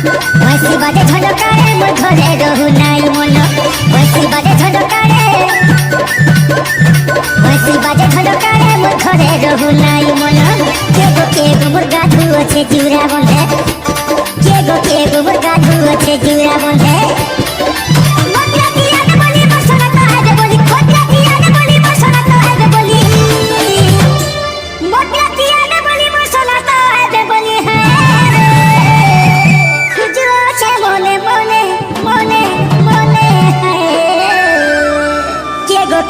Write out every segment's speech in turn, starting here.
बसी बाजे झलकारे मोर घरे रहु नाई मन बसी बाजे झलकारे मोर घरे रहु नाई मन के गो मोर गाधु अच्छे जुरा बंधे के गो मोर गाधु अच्छे जुरा बंधे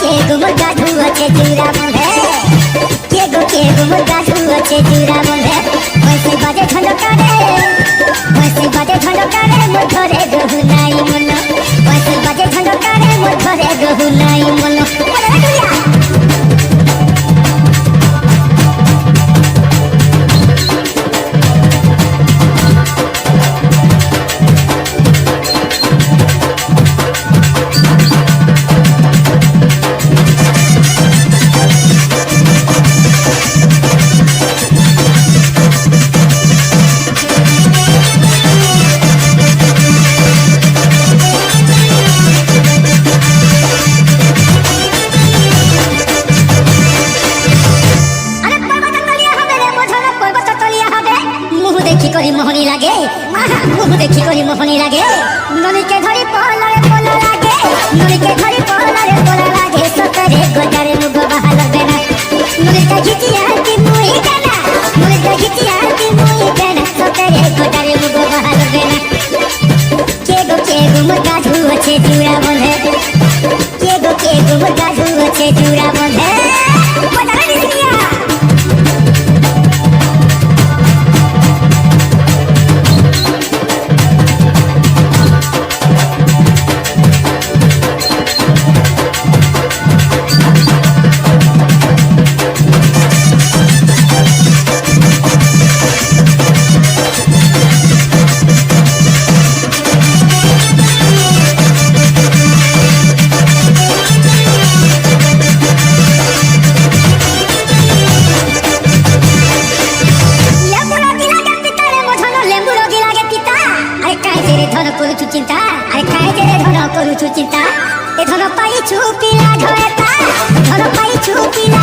के गो मोर गाधु अच्छे जुरा बंधे के गो मोर गाधु अच्छे जुरा बंधे बसी बाजे झलकारे मोर घरे रहु नाई मन बसी बाजे झलकारे मोर घरे रहु नाई मन करी मोहनी लागे मुँह देखी करी मोहनी लागे ननी के धरी पहला लागे ननी के धरी पहला लागे सतरे गोटारे मुग बहाल देना ननी का घिचिया की मुई देना ननी का घिचिया की मुई देना सतरे गोटारे मुग बहाल देना के गो मोर गाधु अच्छे जुरा बंधे के गो मोर गाधु अच्छे जुरा बंधे बता दिसिया चिंता अरे खाए तेरे धन करू चिंता ए धन पाई छुपिला घएता धन पाई छुपिला